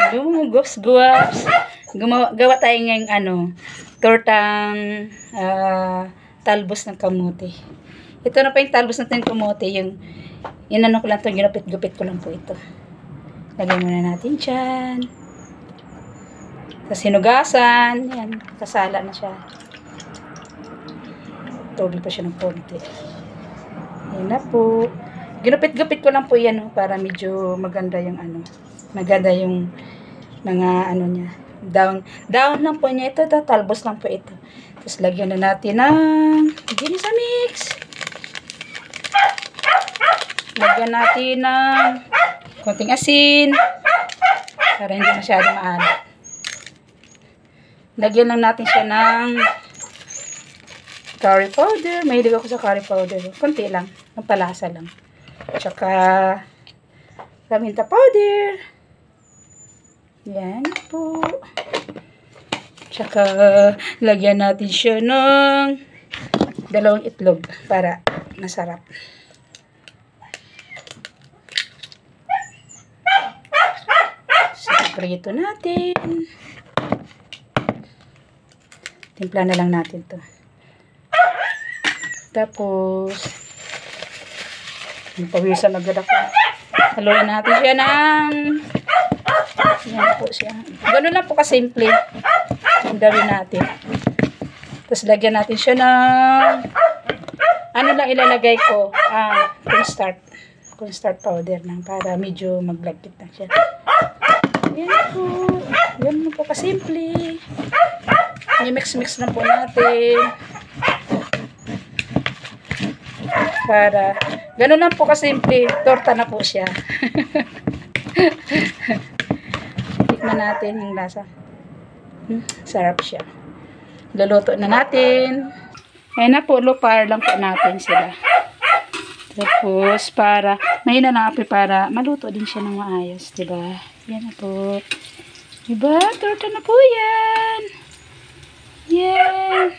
Gumugos-guwaps. Gawa tayo ngayong tortang talbos ng kamote. Ito na pa yung talbos ng kamote. Yung ko lang ito, ginupit-gupit ko lang po ito. Lagyan muna natin dyan. Tapos hinugasan. Yan, kasala na siya. Tubig pa siya ng konti. Yan na po. Ginupit-gupit ko lang po yan para medyo maganda yung maganda yung mga niya. Down lang po niya ito. Talbos lang po ito. Tapos lagyan na natin ng Ginisamix. Lagyan natin ng konting asin para hindi masyado maalat. Lagyan lang natin siya ng curry powder. Mahilig ako sa curry powder. Konti lang. Pampalasa lang. Tsaka paminta powder. Yan po. Tsaka lagyan natin siya ng 2 itlog para masarap. Prito natin. Timpla na lang natin to. Tapos pawisan agad ako. Haluin natin siya ng yan po siya. Ganun lang po kasimple. Ang gawin natin. Tapos lagyan natin siya ng lang ilalagay ko? Cornstarch powder lang para medyo maglagkit na siya. Yan po. Yan po kasimple. I-mix-mix na po natin. Para, ganun lang po kasimple. Torta na po siya. Tikman natin yung lasa. Sarap siya. Luluto na natin. Ayan na po, lupar lang po natin sila. Tapos, para, mahina lang api para maluto din siya ng maayos, diba? Yan na po. Diba? Torta na po yan. Yan.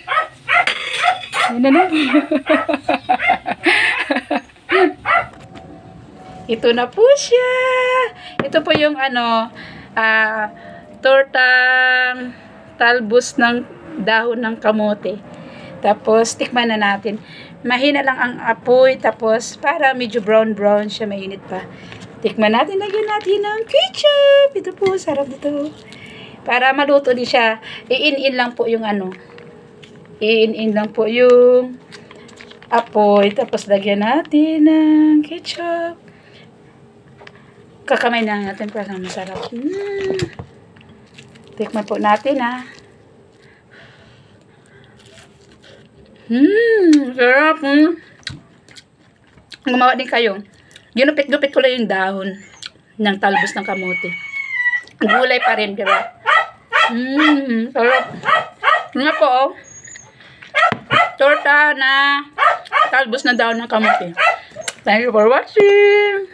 Yan na po. Ito na po siya. Ito po yung tortang talbos ng dahon ng kamote. Tapos, tikman na natin. Mahina lang ang apoy. Tapos, para medyo brown-brown siya. Mainit pa. Tikman natin. Lagyan natin ng ketchup. Ito po, sarap dito. Para maluto din siya. I-in-in lang po yung I-in-in lang po yung apoy. Tapos, lagyan natin ng ketchup. Kakamay na natin para masarap. Tikman po natin, sarap. Gumawa din kayo. Ginupit-gupit ko lang yung dahon ng talbos ng kamote. Gulay pa rin, diba? Sarap. Nga po, torta na talbos na dahon ng kamote. Thank you for watching.